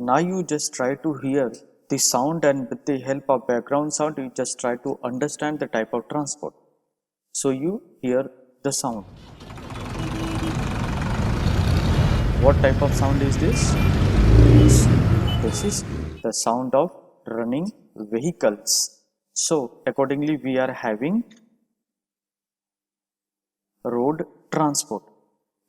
Now you just try to hear the sound, and with the help of background sound you just try to understand the type of transport. So you hear the sound. What type of sound is this? This is the sound of running vehicles. So accordingly we are having road transport.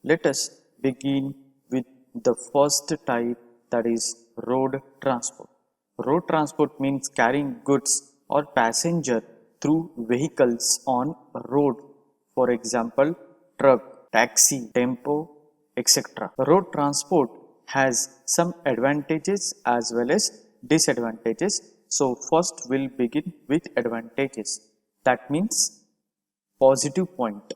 Let us begin with the first type, that is road transport. Road transport means carrying goods or passenger through vehicles on road. For example, truck, taxi, tempo, etc. Road transport has some advantages as well as disadvantages. So first we'll begin with advantages. That means positive point,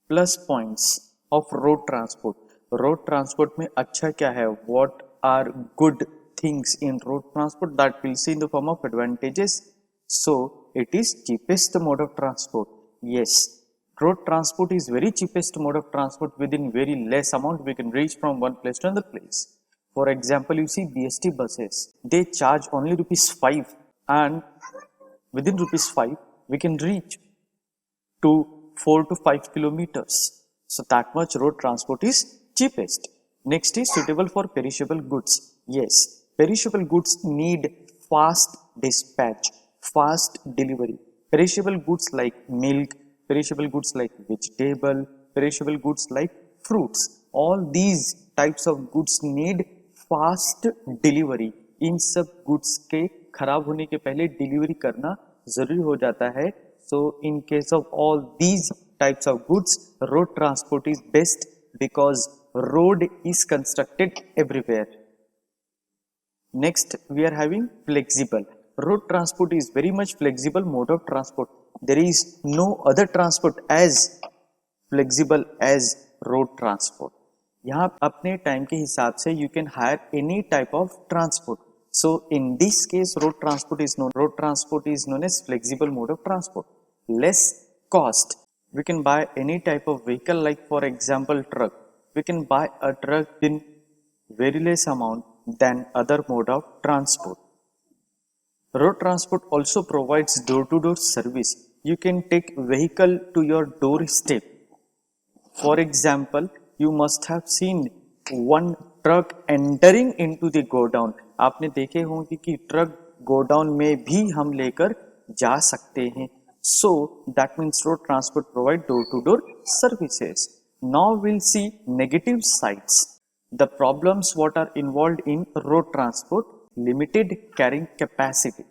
plus points of road transport. Road transport में अच्छा क्या है, what are good things in road transport, that will see in the form of advantages. So it is cheapest mode of transport. Yes, road transport is very cheapest mode of transport. Within very less amount we can reach from one place to another place. For example, you see BST buses, they charge only ₹5, and within ₹5 we can reach to 4 to 5 kilometers. So that much road transport is cheapest. Next is suitable for perishable goods. Yes, perishable goods need fast dispatch, fast delivery. Perishable goods like milk, perishable goods like vegetable, perishable goods like fruits, all these types of goods need fast delivery. इन सब goods के खराब होने के पहले delivery करना जरूरी हो जाता है. So in case of all these types of goods, road transport is best because road is constructed everywhere. Next we are having flexible. Road transport is very much flexible mode of transport. There is no other transport as flexible as road transport. यहाँ अपने time के हिसाब से you can hire any type of transport. So in this case road transport is known as flexible mode of transport. Less cost. We can buy any type of vehicle, like for example truck. We can buy a truck in very less amount than other mode of transport. Road transport also provides door-to-door service. You can take vehicle to your doorstep. For example, you must have seen one truck entering into the godown. आपने देखे होंगे कि truck godown में भी हम लेकर जा सकते हैं. So that means road transport provide door-to-door services. Now we'll see negative sides. The problems what are involved in road transport. Limited carrying capacity.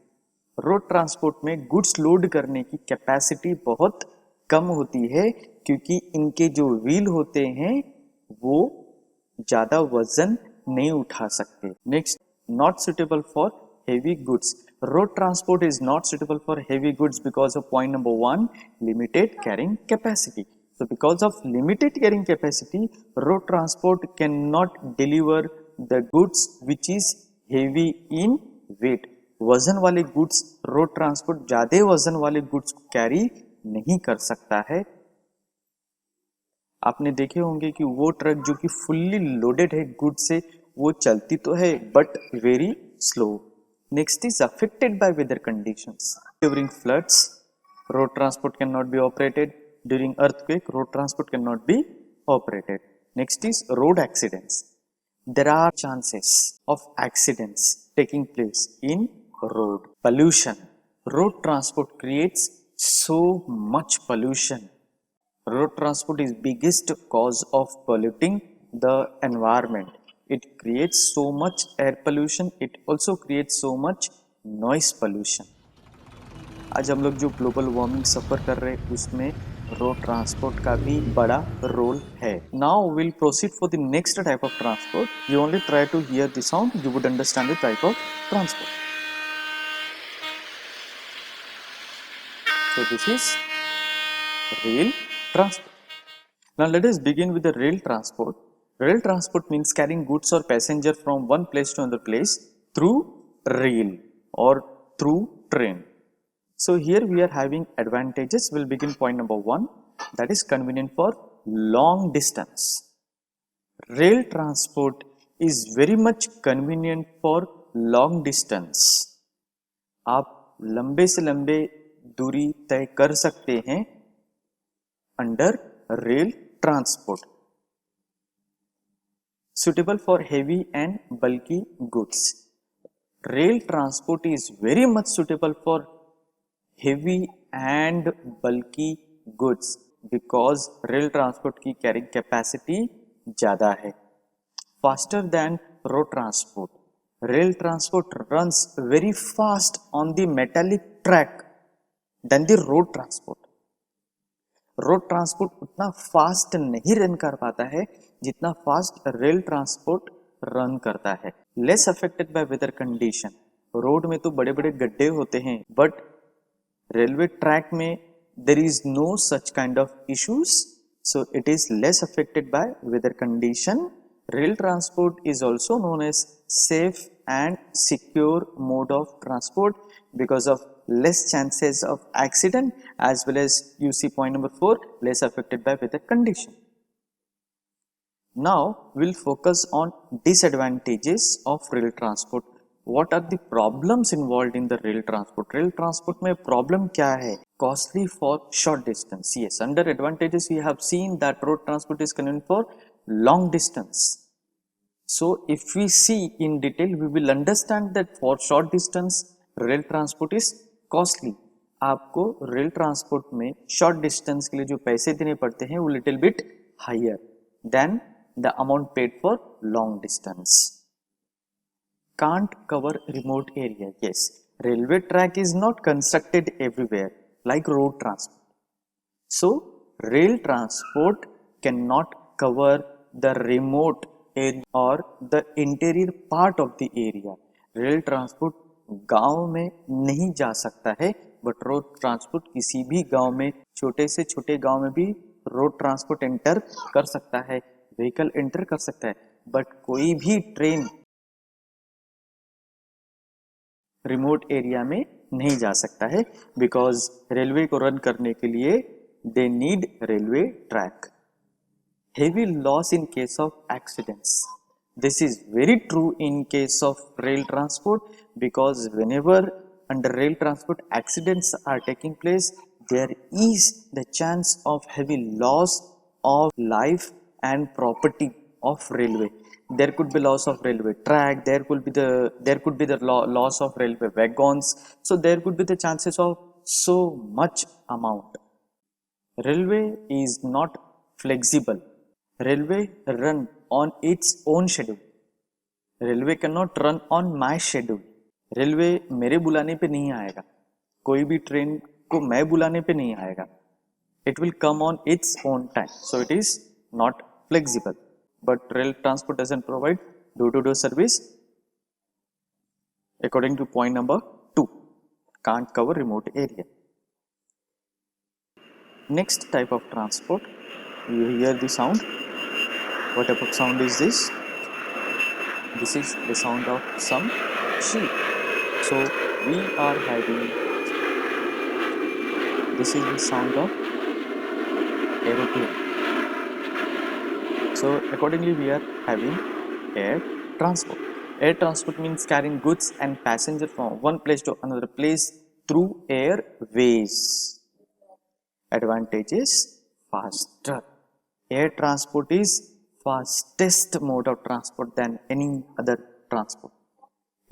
Road transport में गुड्स लोड करने की कैपेसिटी बहुत कम होती है, क्योंकि इनके जो व्हील होते हैं वो ज्यादा वजन नहीं उठा सकते. Next, not suitable for heavy goods. Road transport is not suitable for heavy goods because of point number 1, limited carrying capacity. So because of limited carrying capacity, road transport cannot deliver the goods which is heavy in weight. वजन वाले goods road transport ज्यादा वजन वाले goods को carry नहीं कर सकता है. आपने देखे होंगे कि वो ट्रक जो कि फुल्ली लोडेड है गुड्स से, वो चलती तो है but very slow. Next is affected by weather conditions. During floods, road transport cannot be operated. During earthquake, road transport cannot be operated. Next is road accidents. There are chances of accidents taking place in road. Pollution. Road transport creates so much pollution. Road transport is biggest cause of polluting the environment. It creates so much air pollution. It also creates so much noise pollution. आज हम लोग जो global warming सफर कर रहे हैं उसमें road transport का भी बड़ा रोल है. Now will proceed for the next type of transport. You only try to hear the sound, you would understand the type of transport. So this is rail transport. Now let us begin with the rail transport. Rail transport means carrying goods or passenger from one place to another place through rail or through train. So here we are having advantages. We'll begin point number 1, that is convenient for long distance. Rail transport is very much convenient for long distance. आप लंबे से लंबे दूरी तय कर सकते हैं under rail transport. Suitable for heavy and bulky goods. Rail transport is very much suitable for heavy and bulky goods because rail transport की carrying capacity ज़्यादा है. Faster than road transport. Rail transport runs very fast on the metallic track than the road transport. Road transport उतना fast नहीं run कर पाता है जितना fast rail transport run करता है. Less affected by weather condition. Road में तो बड़े बड़े गड्ढे होते हैं बट रेलवे ट्रैक में there is no such kind of issues, so it is less affected by weather condition. Rail transport is also known as safe and secure mode of transport because of less chances of accident as well as you see point number 4, less affected by weather condition. Now we'll focus on disadvantages of rail transport. What are the problems involved in the rail transport? Rail transport में problem क्या है? Costly for short distance. Yes, under advantages we have seen that road transport is convenient for long distance. So if we see in detail we will understand that for short distance rail transport is costly. आपको rail transport में short distance के लिए जो पैसे देने पड़ते हैं वो little bit higher than the amount paid for long distance. Can't cover remote area. Yes, railway track is not constructed everywhere like road transport. So rail transport cannot cover the remote area or the interior part of the area. Rail transport गांव में नहीं जा सकता है but road transport किसी भी गांव में, छोटे से छोटे गांव में भी रोड ट्रांसपोर्ट एंटर कर सकता है, व्हीकल एंटर कर सकता है. बट कोई भी ट्रेन रिमोट एरिया में नहीं जा सकता है बिकॉज रेलवे को रन करने के लिए they need railway track. Heavy loss in case of accidents. This is very true in case of rail transport because whenever under rail transport accidents are taking place, there is the chance of heavy loss of life and property of railway. There could be loss of railway track, there could be the loss of railway wagons, so there could be the chances of so much amount. Railway is not flexible. Railway run on its own schedule. Railway cannot run on my schedule. Railway मेरे बुलाने पे नहीं आएगा, कोई भी train को मैं बुलाने पे नहीं आएगा. It will come on its own time, so it is not flexible. But rail transport doesn't provide door-to-door service. According to point number 2, can't cover remote area. Next type of transport, you hear the sound. What type of sound is this? This is the sound of some sheep. So we are having, this is the sound of aeroplane. So accordingly we are having air transport. Air transport means carrying goods and passengers from one place to another place through airways. Advantages: faster. Air transport is fastest mode of transport than any other transport.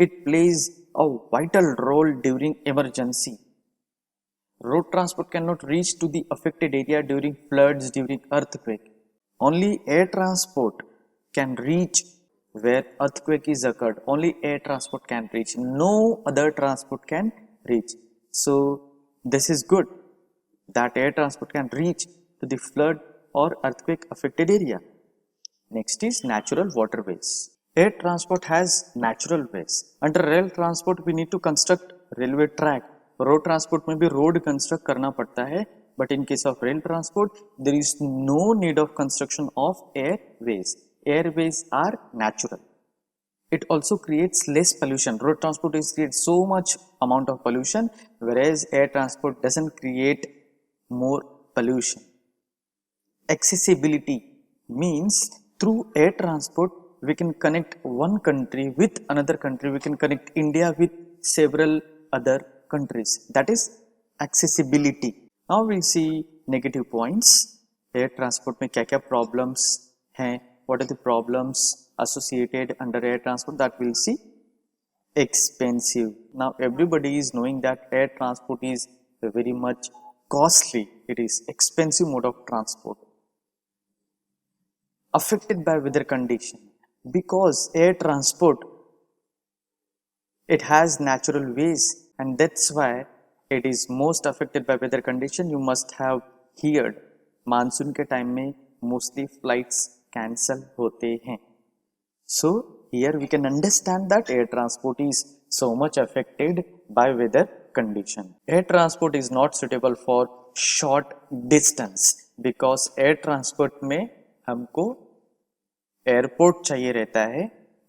It plays a vital role during emergency. Road transport cannot reach to the affected area during floods, during earthquake. Only air transport can reach where earthquake is occurred. Only air transport can reach. No other transport can reach. So this is good that air transport can reach to the flood or earthquake affected area. Next is natural waterways. Air transport has natural ways. Under rail transport we need to construct railway track. Road transport में भी road construct करना पड़ता है, but in case of rail transport there is no need of construction of airways. Airways are natural. It also creates less pollution. Road transport is creates so much amount of pollution, whereas air transport doesn't create more pollution. Accessibility means through air transport we can connect one country with another country. We can connect India with several other countries. That is accessibility. Now we see negative points. Air transport में क्या क्या problems हैं? What are the problems associated under air transport? That we'll see. Expensive. Now everybody is knowing that air transport is very much costly. It is expensive mode of transport. Affected by weather condition, because air transport, it has natural ways, and that's why it is most affected by weather condition. You must have heard monsoon के time में mostly flights cancel होते हैं. So here we can understand that air transport is so much affected by weather condition. Air transport is not suitable for short distance because air transport में हमको airport चाहिए रहता है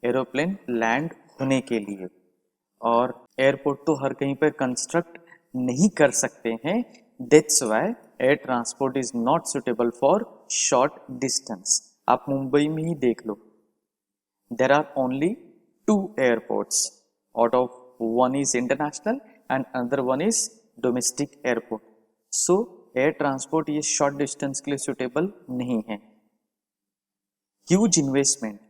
aeroplane land होने के लिए, और एयरपोर्ट तो हर कहीं पर कंस्ट्रक्ट नहीं कर सकते हैं. That's why air transport is not suitable for short distance. आप मुंबई में ही देख लो, there are only 2 airports, out of one is international and another one is domestic airport. So air transport ये short distance के लिए suitable नहीं है. Huge investment.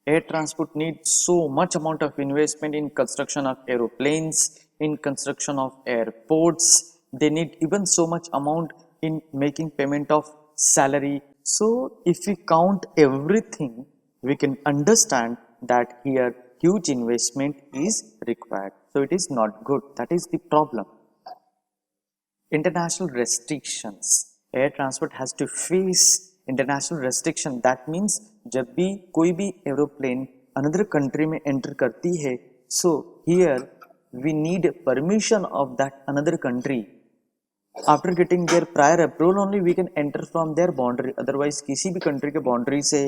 Air transport needs so much amount of investment in construction of aeroplanes, in construction of airports. They need even so much amount in making payment of salary. So if we count everything, we can understand that here huge investment is required. So it is not good. That is the problem. International restrictions. Air transport has to face international restriction. That means जब भी कोई भी aeroplane another country में enter करती है, so here we need permission of that another country. After getting their prior approval only we can enter from their boundary. Otherwise किसी भी country के boundary से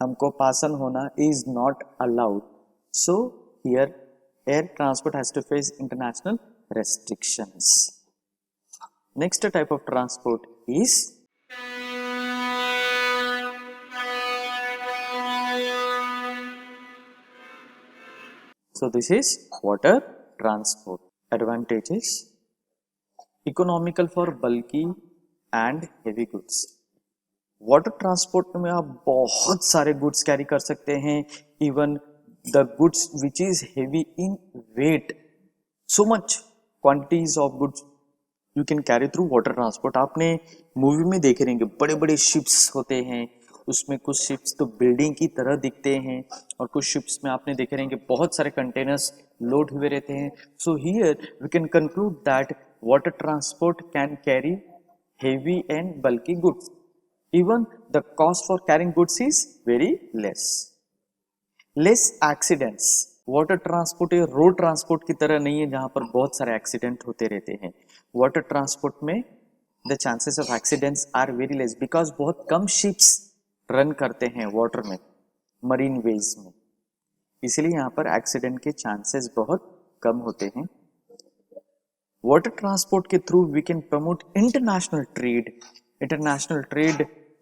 हमको पासन होना is not allowed. So here air transport has to face international restrictions. Next type of transport is this is water transport. Advantages: economical for bulky and heavy goods. Water transport में आप बहुत सारे goods carry कर सकते हैं. Even the goods which is heavy in weight, so much quantities of goods you can carry through water transport. आपने movie में देखे रहेंगे बड़े बड़े शिप्स होते हैं, उसमें कुछ शिप्स तो बिल्डिंग की तरह दिखते हैं और कुछ शिप्स में आपने देखे रहेंगे बहुत सारे कंटेनर्स लोड हुए रहते हैं. So here we can conclude that water transport can carry heavy and bulky goods. Even the cost for carrying goods is very less. Less accidents. Water transport या रोड ट्रांसपोर्ट की तरह नहीं है जहां पर बहुत सारे एक्सीडेंट होते रहते हैं. वाटर ट्रांसपोर्ट में the chances of accidents are very less because बहुत कम शिप्स रन करते हैं वाटर में, मरीन वेज में, इसलिए यहाँ पर एक्सीडेंट के चांसेस बहुत कम होते हैं. वाटर ट्रांसपोर्ट के through we can promote international trade. International trade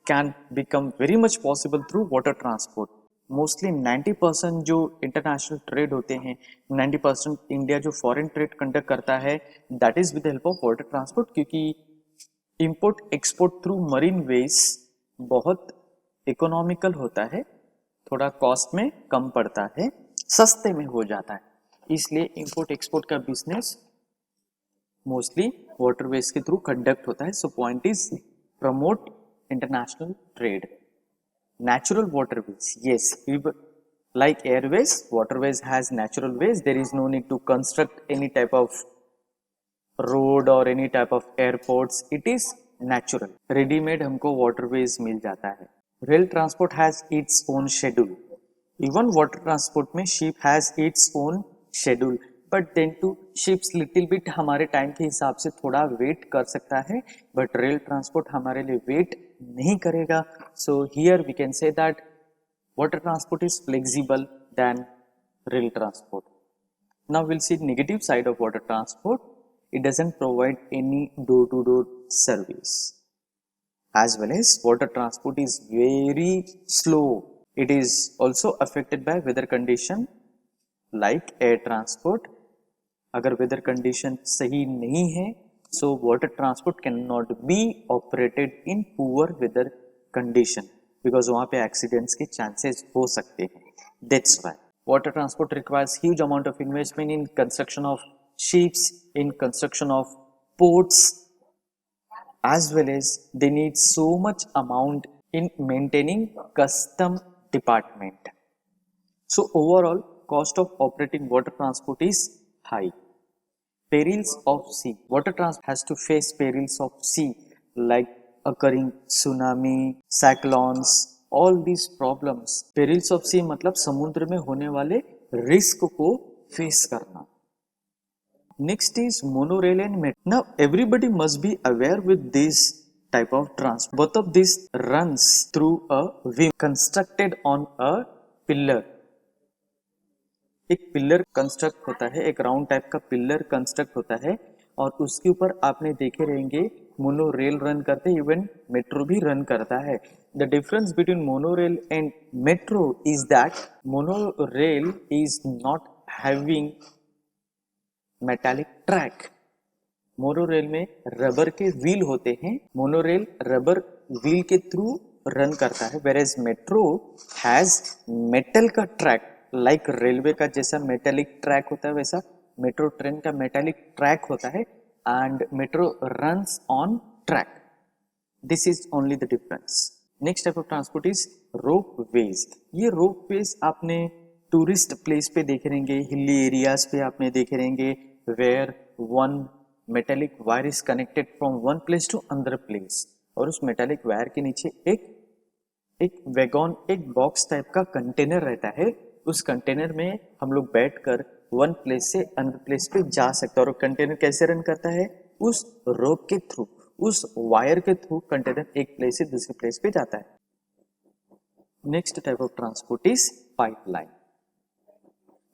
can become very much possible through water transport. Mostly 90% जो international trade होते हैं, 90% इंडिया जो foreign trade conduct करता है, that is with the help of water transport. क्योंकि import export through marine ways बहुत economical होता है, थोड़ा cost में कम पड़ता है, सस्ते में हो जाता है, इसलिए import export का business mostly waterways के through conduct होता है. So point is promote international trade. Natural waterways, yes, like airways, waterways has natural ways. There is no need to construct any type of road or any type of airports. It is natural. Ready-made हमको waterways मिल जाता है. Rail transport has its own schedule. Even water transport में ship has its own schedule. But then to ships little bit हमारे time के हिसाब से थोड़ा wait कर सकता है, बट रेल ट्रांसपोर्ट हमारे लिए वेट नहीं करेगा. So here we can say that water transport is flexible than rail transport. Now will see negative side of water transport. It doesn't provide any door to door service, as well as water transport is very slow. It is also affected by weather condition like air transport. अगर weather condition सही नहीं है, so water transport cannot be operated in poor weather condition because वहाँ पे accidents के chances हो सकते हैं. That's why water transport requires huge amount of investment in construction of ships, in construction of ports, as well as they need so much amount in maintaining custom department. So overall cost of operating water transport is high. Perils of sea. Water transport has to face perils of sea like occurring tsunami, cyclones, all these problems. Perils of sea मतलब समुद्र में होने वाले risk को face करना. Next is monorail and metro. Now everybody must be aware with this type of transport. Both of these runs through a wing constructed on a pillar. एक pillar construct होता है, एक राउंड टाइप का pillar construct होता है और उसके ऊपर आपने देखे रहेंगे मोनो रेल रन करते, इवन मेट्रो भी रन करता है. The difference between monorail and metro is that monorail is not having metallic track. Monorail में रबर के व्हील होते हैं. मोनोरेल रबर व्हील के थ्रू रन करता है, whereas metro has metal का ट्रैक. लाइक रेलवे का जैसा मेटालिक ट्रैक होता है वैसा मेट्रो ट्रेन का मेटालिक ट्रैक होता है and metro runs on track. This is only the difference. Next type of transport is ropeways. ये रोप वेज आपने टूरिस्ट प्लेस पे देखे रहेंगे, हिली एरियाज पे आपने देखे रहेंगे, where one metallic wire is connected from one place to another place और उस मेटालिक वायर के नीचे एक वैगन, एक बॉक्स टाइप का कंटेनर रहता है. उस कंटेनर में हम लोग बैठकर वन प्लेस से अनदर प्लेस पे जा सकते हैं. और कंटेनर कैसे रन करता है? उस रोप के थ्रू, उस वायर के थ्रू कंटेनर एक प्लेस से दूसरे प्लेस पे जाता है. Next type of transport is pipeline.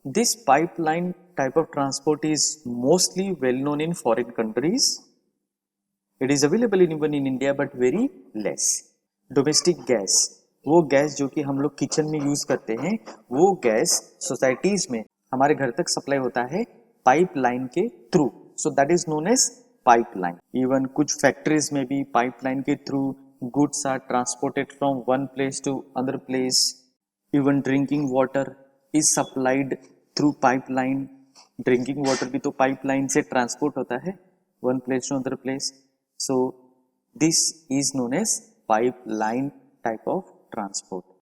This pipeline type of transport is mostly well known in foreign countries. It is available even in India but very less. Domestic gas, वो gas जो कि हम लोग kitchen में use करते हैं, वो gas societies में हमारे घर तक सप्लाई होता है पाइपलाइन के through. So that is known as pipeline. Even कुछ फैक्ट्रीज में भी पाइपलाइन के through goods are transported from one place to other place. Even drinking water is supplied through pipeline. Drinking water भी तो pipeline से transport होता है one place to other place. So this is known as pipeline type of transport.